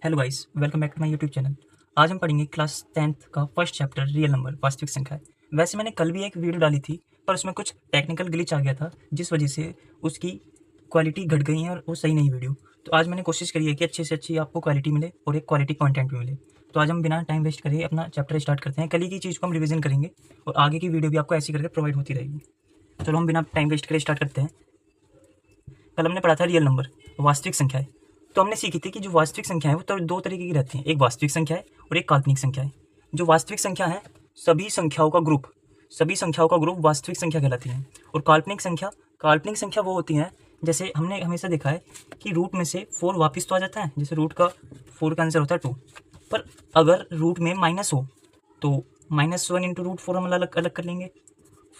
Hello guys, welcome back to my YouTube channel. आज हम पढ़ेंगे क्लास 10th का फर्स्ट चैप्टर रियल नंबर वास्तविक संख्या। वैसे मैंने कल भी एक वीडियो डाली थी, पर उसमें कुछ टेक्निकल ग्लिच आ गया था, जिस वजह से उसकी क्वालिटी घट गई है और वो सही नहीं वीडियो। तो आज मैंने कोशिश करी है कि अच्छी से अच्छी आपको क्वालिटी मिले और एक क्वालिटी कंटेंट भी मिले। तो आज हम बिना टाइम वेस्ट करे अपना चैप्टर स्टार्ट करते हैं। कल ही की चीज़ को हम रिविजन करेंगे और आगे की वीडियो भी आपको ऐसी करके प्रोवाइड होती रहेगी। चलो हम बिना टाइम वेस्ट करे स्टार्ट करते हैं। कल हमने पढ़ा था रियल नंबर वास्तविक संख्याएं। तो हमने सीखी थी कि जो वास्तविक संख्या है वो तो दो तरीके की रहती हैं, एक वास्तविक संख्या है और एक काल्पनिक संख्या है। जो वास्तविक संख्या है सभी संख्याओं का ग्रुप वास्तविक संख्या कहलाती है। और काल्पनिक संख्या वो होती है, जैसे हमने हमेशा देखा है कि रूट में से 4 वापस तो आ जाता है, जैसे रूट का 4 का आंसर होता है 2। पर अगर रूट में माइनस हो तो -1 इंटू रूट 4 हम अलग अलग कर लेंगे,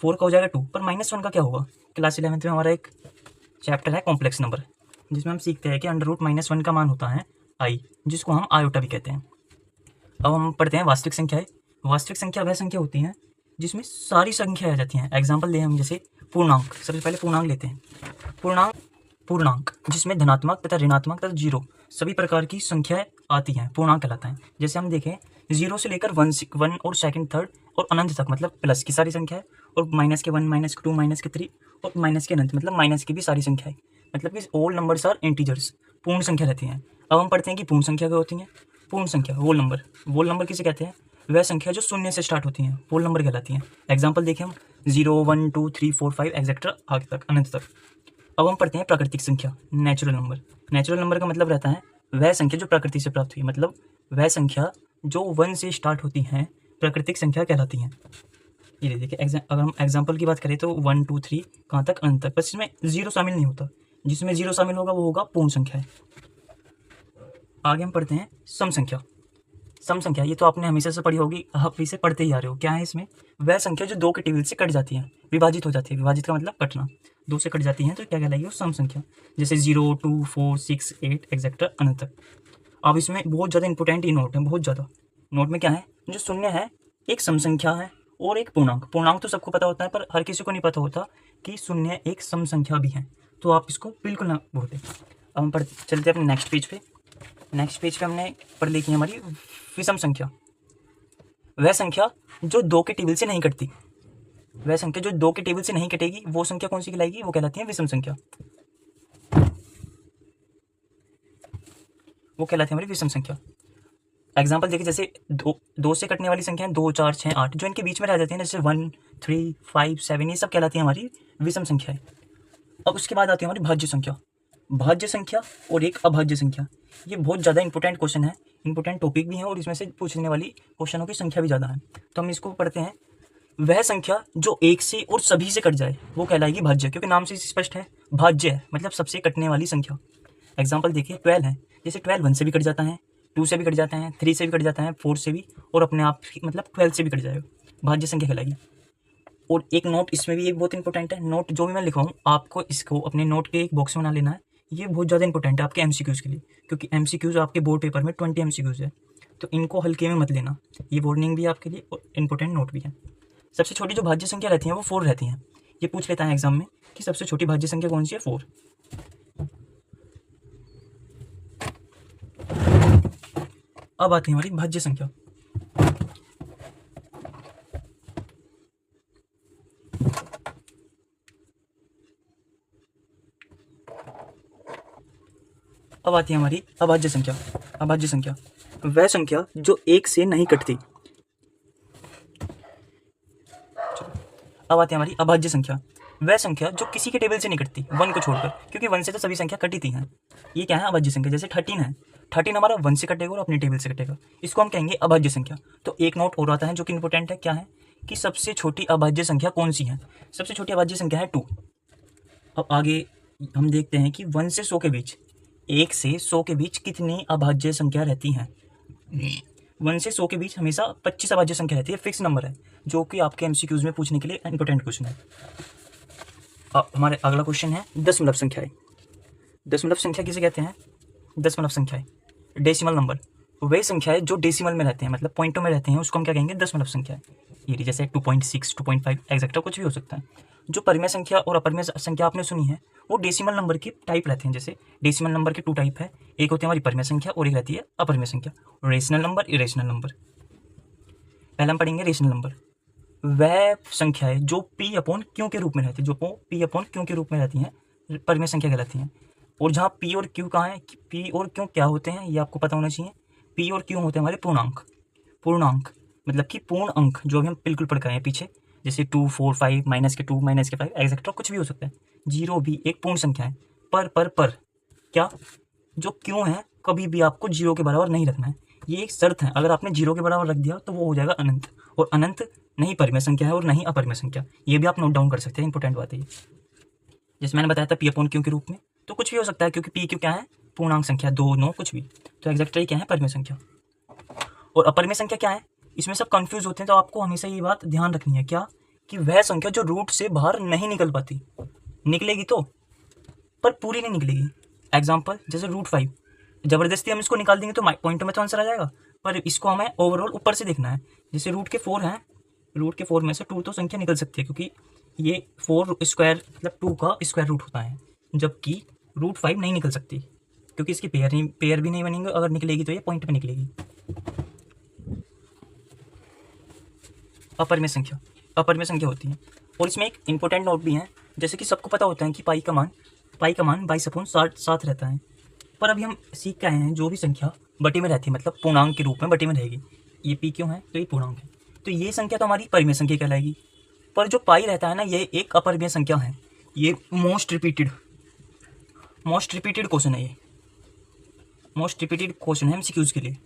4 का हो जाएगा 2। पर -1 का क्या होगा? क्लास 11th में हमारा एक चैप्टर है कॉम्प्लेक्स नंबर, जिसमें हम सीखते हैं कि √-1 का मान होता है आई, जिसको हम आयोटा भी कहते हैं। अब हम पढ़ते हैं वास्तविक संख्याएं। वास्तविक संख्या वह संख्या होती है जिसमें सारी संख्या आ जाती हैं। एग्जाम्पल दें हम, जैसे पूर्णांक। सबसे पहले पूर्णांक लेते हैं। पूर्णांक जिसमें धनात्मक तथा ऋणात्मक तथा जीरो सभी प्रकार की संख्याएं आती हैं, पूर्णांक कहलाता है। जैसे हम देखें, 0 से लेकर 1 और सेकंड, थर्ड और अनंत तक, मतलब प्लस की सारी संख्या है, और -1, -2, -3 और माइनस के अनंत, मतलब माइनस की भी सारी संख्याएं, मतलब कि ऑल नंबर्स आर इंटीजर्स, पूर्ण संख्या रहती हैं। अब हम पढ़ते हैं कि पूर्ण संख्या क्या होती हैं। पूर्ण संख्या होल नंबर किसे कहते हैं? वह संख्या जो शून्य से स्टार्ट होती हैं, होल नंबर कहलाती हैं। एग्जाम्पल देखें हम, 0, 1, 2, 3, 4, 5 एक्सेट्रा आगे तक, अनंत तक। अब हम पढ़ते हैं प्राकृतिक संख्या, नेचुरल नंबर का मतलब रहता है वह संख्या जो प्रकृति से प्राप्त हुई, मतलब वह संख्या जो 1 से स्टार्ट होती हैं प्राकृतिक संख्या कहलाती हैं। ये देखिए, अगर हम एग्जाम्पल की बात करें तो 1, 2, 3 कहाँ तक? अनंत तक। बस इसमें 0 शामिल नहीं होता, जिसमें 0 शामिल होगा वो होगा पूर्ण संख्या है। आगे हम पढ़ते हैं सम संख्या। ये तो आपने हमेशा से पढ़ी होगी, आप इसे पढ़ते ही आ रहे हो। क्या है इसमें? वह संख्या जो 2 के टेबल से कट जाती है, विभाजित हो जाती है। विभाजित का मतलब कटना, 2 से कट जाती हैं तो क्या कहलाएगी? वो सम संख्या। जैसे 0, 2, 4, 6, 8 एक्सेट्रा अनंत तक। अब इसमें बहुत ज़्यादा इंपॉर्टेंट ये नोट है, बहुत ज़्यादा। नोट में क्या है? जो शून्य है एक सम संख्या है और एक पूर्णांक तो सबको पता होता है, पर हर किसी को नहीं पता होता कि शून्य एक सम संख्या भी है। तो आप इसको बिल्कुल ना भूलें। अब हम चलते हैं अपने नेक्स्ट पेज पे हमने पढ़ ली की हमारी विषम संख्या। वह संख्या जो 2 के टेबल से नहीं कटती, कटेगी, वो संख्या कौन सी कहलाएगी? वो कहलाती है विषम संख्या। वो कहलाती है हमारी विषम संख्या। एग्जाम्पल देखिए, जैसे 2 से कटने वाली संख्या है 2, 4, 6, 8, जो इनके बीच में रह जाती हैं, जैसे 1, 3, 5, 7, ये सब कहलाती है हमारी विषम संख्या है। अब उसके बाद आती है हमारी भाज्य संख्या और एक अभाज्य संख्या। ये बहुत ज़्यादा इंपॉर्टेंट क्वेश्चन है, इंपॉर्टेंट टॉपिक भी है, और इसमें से पूछने वाली क्वेश्चनों की संख्या भी ज़्यादा है। तो हम इसको पढ़ते हैं। वह संख्या जो एक से और सभी से कट जाए वो कहलाएगी भाज्य, क्योंकि नाम से स्पष्ट है, भाज्य है मतलब सबसे कटने वाली संख्या। एग्जाम्पल देखिए, 12 है। जैसे 12 1 से भी कट जाता है, 2 से भी कट जाता है, 3 से भी कट जाता है, 4 से भी, और अपने आप मतलब 12 से भी कट जाएगा, भाज्य संख्या कहलाएगी। और एक नोट इसमें भी एक बहुत इंपॉर्टेंट है। नोट जो भी मैं लिखा हूँ आपको इसको अपने नोट के एक बॉक्स में बना लेना है। ये बहुत ज़्यादा इंपॉर्टेंट है आपके एमसीक्यूज़ के लिए, क्योंकि एमसीक्यूज़ आपके बोर्ड पेपर में 20 एमसीक्यूज़ है, तो इनको हल्के में मत लेना। ये वार्निंग भी है आपके लिए और इंपॉर्टेंट नोट भी है। सबसे छोटी जो भाज्य संख्या रहती है वो 4 रहती हैं। ये पूछ लेता है एग्जाम में कि सबसे छोटी भाज्य संख्या कौन सी है? 4। अब आती है हमारी भाज्य संख्या। अब आती है हमारी अभाज्य संख्या। वह संख्या जो 1 से नहीं कटती। अब आती है हमारी अभाज्य संख्या। वह संख्या जो किसी के टेबल से नहीं कटती, 1 को छोड़कर, क्योंकि 1 से तो सभी संख्या कटी थी हैं। ये क्या है? अभाज्य संख्या। जैसे 13 है, 13 हमारा 1 से कटेगा और अपने टेबल से कटेगा, इसको हम कहेंगे अभाज्य संख्या। तो एक नोट और आता है जो कि इंपॉर्टेंट है, क्या है कि सबसे छोटी अभाज्य संख्या कौन सी है? सबसे छोटी अभाज्य संख्या है 2। अब आगे हम देखते हैं कि 1 से 100 के बीच, 1 से 100 के बीच कितनी अभाज्य संख्या रहती हैं? 1 से 100 के बीच हमेशा 25 अभाज्य संख्या रहती है, फिक्स नंबर है, जो कि आपके एमसीक्यूज में पूछने के लिए इंपॉर्टेंट क्वेश्चन है। अब हमारे अगला क्वेश्चन है दशमलव संख्याएं। दशमलव संख्या किसे कहते हैं? दशमलव संख्याएं, डेसिमल नंबर, वे संख्याएं जो डेसिमल में रहते हैं, मतलब पॉइंटों में रहते हैं, उसको हम क्या कहेंगे? दशमलव संख्याएं। ये जैसे 2.6, 2.5 एक्सेट्रा कुछ भी हो सकता है। जो परिमेय संख्या और अपरिमेय संख्या आपने सुनी है वो डेसिमल नंबर के टाइप रहते हैं। जैसे डेसिमल नंबर के 2 टाइप है, एक होती है हमारी परिमेय संख्या और एक रहती है अपरिमेय संख्या, रेशनल नंबर, इरेशनल नंबर। पहले हम पढ़ेंगे रेशनल नंबर। वह संख्या है जो p अपॉन क्यू के रूप में रहती है, जो p अपॉन क्यू के रूप में रहती हैं, परिमेय संख्या कहलाती हैं। और जहाँ p और q कहाँ है, p और q क्या होते हैं ये आपको पता होना चाहिए। p और q होते हैं हमारे पूर्णांक। पूर्णांक मतलब कि पूर्ण अंक, जो अभी हम बिल्कुल पढ़ कर आए हैं पीछे, जैसे 2, 4, 5, -2, -5 एक्सेट्रा कुछ भी हो सकता है। 0 भी एक पूर्ण संख्या है। पर क्या, जो क्यों है कभी भी आपको 0 के बराबर नहीं रखना है, ये एक शर्त है। अगर आपने 0 के बराबर रख दिया तो वो हो जाएगा अनंत, और अनंत नहीं परिमेय संख्या है और नहीं अपरिमेय संख्या। ये भी आप नोट डाउन कर सकते हैं, इंपॉर्टेंट बात है ये। जैसे मैंने बताया था p अपॉन क्यू के रूप में, तो कुछ भी हो सकता है क्योंकि p क्यू क्या है, पूर्णांक संख्या, 2, 9 कुछ भी। तो एग्जैक्टली क्या है, परिमेय संख्या। और अपरिमेय संख्या क्या है, इसमें सब कंफ्यूज होते हैं, तो आपको हमेशा ये बात ध्यान रखनी है क्या, कि वह संख्या जो रूट से बाहर नहीं निकल पाती, निकलेगी तो पर पूरी नहीं निकलेगी। एग्जाम्पल जैसे √5, जबरदस्ती हम इसको निकाल देंगे तो पॉइंट में तो आंसर आ जाएगा, पर इसको हमें ओवरऑल ऊपर से देखना है। जैसे रूट के 4 हैं, रूट के 4 में से 2 तो संख्या निकल सकती है, क्योंकि ये 4 स्क्वायर मतलब 2 का स्क्वायर रूट होता है, जबकि √5 नहीं निकल सकती, क्योंकि इसकी पेयर भी नहीं बनेंगे। अगर निकलेगी तो ये पॉइंट में निकलेगी। अपरिमेय संख्या होती है। और इसमें एक इंपॉर्टेंट नोट भी है, जैसे कि सबको पता होता है कि पाई का मान 22/7 रहता है। पर अभी हम सीख के आए हैं जो भी संख्या बटे में रहती है, मतलब पूर्णांक के रूप में बटे में रहेगी, ये p क्यों है तो ये पूर्णांक है, तो ये संख्या तो हमारी परिमेय संख्या कहलाएगी। पर जो पाई रहता है ना, ये एक अपरिमेय संख्या है। ये मोस्ट रिपीटेड क्वेश्चन है, ये मोस्ट रिपीटेड क्वेश्चन है एमसीक्यूज के लिए।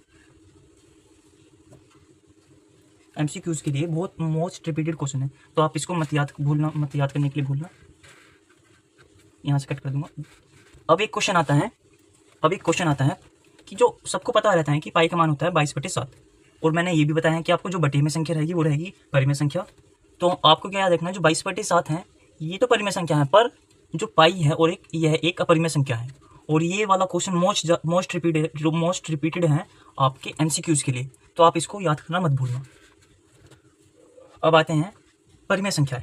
एमसीक्यूज के लिए बहुत मोस्ट रिपीटेड क्वेश्चन है, तो आप इसको मत याद करने के लिए भूलना। यहाँ से कट कर दूंगा। अब एक क्वेश्चन आता है कि जो सबको पता रहता है कि पाई का मान होता है 22/7, और मैंने ये भी बताया कि आपको जो बटे में संख्या रहेगी वो रहेगी परिमेय संख्या। तो आपको क्या याद रखना है, जो 22/7 है ये तो परिमेय संख्या है, पर जो पाई है और यह एक अपरिमेय संख्या है। और ये वाला क्वेश्चन मोस्ट रिपीटेड है आपके एमसीक्यूज के लिए, तो आप इसको याद करना मत भूलना। अब आते हैं परिमेय संख्या।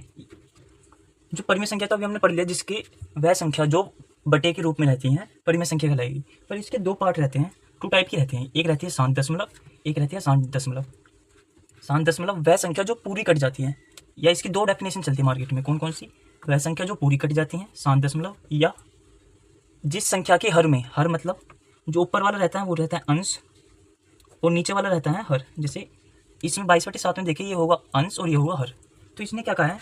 जो परिमेय संख्या तो अभी हमने पढ़ लिया, जिसके वह संख्या जो बटे के रूप में रहती हैं परिमेय संख्या कहलाएगी। पर इसके 2 पार्ट रहते हैं, 2 टाइप की रहती हैं, एक रहती है शांत दशमलव, एक रहती है शांत दशमलव। शांत दशमलव वह संख्या जो पूरी कट जाती है, या इसकी 2 डेफिनेशन चलती है मार्केट में, कौन कौन सी, वह संख्या जो पूरी कट जाती है शांत दशमलव, या जिस संख्या के हर में, हर मतलब जो ऊपर वाला रहता है वो रहता है अंश और नीचे वाला रहता है हर। जैसे इसमें 22/7 में देखिए, ये होगा अंश और ये होगा हर। तो इसने क्या कहा है,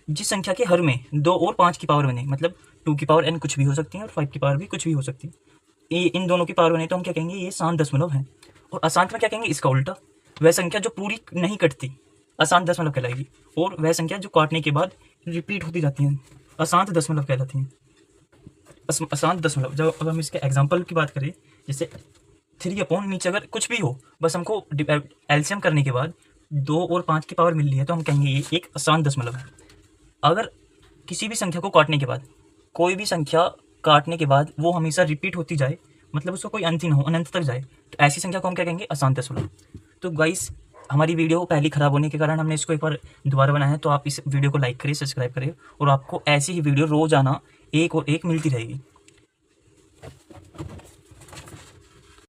जिस संख्या के हर में 2 और 5 की पावर बने, मतलब 2 की पावर n कुछ भी हो सकती है और 5 की पावर भी कुछ भी हो सकती है, इन दोनों की पावर बने तो हम क्या कहेंगे, ये शांत दशमलव है। और अशांत में क्या कहेंगे, इसका उल्टा, वह संख्या जो पूरी नहीं कटती अशांत दशमलव कहलाएगी, और वह संख्या जो काटने के बाद रिपीट होती जाती हैं अशांत दशमलव कहलाती हैं। अशांत दशमलव, जब अगर हम इसके एग्जाम्पल की बात करें, जैसे 3 अपॉन नीचे अगर कुछ भी हो, बस हमको एलसीएम करने के बाद 2 और 5 की पावर मिल रही है, तो हम कहेंगे ये एक अशांत दशमलव है। अगर किसी भी संख्या को काटने के बाद, कोई भी संख्या काटने के बाद वो हमेशा रिपीट होती जाए, मतलब उसका कोई अंत ही ना हो, अनंत तक जाए, तो ऐसी संख्या को हम क्या कहेंगे, अशांत दशमलव। तो गाइस, हमारी वीडियो पहले ख़राब होने के कारण हमने इसको एक बार दोबारा बनाया है, तो आप इस वीडियो को लाइक करिए, सब्सक्राइब करिए, और आपको ऐसी ही वीडियो रोज़ाना एक और एक मिलती रहेगी।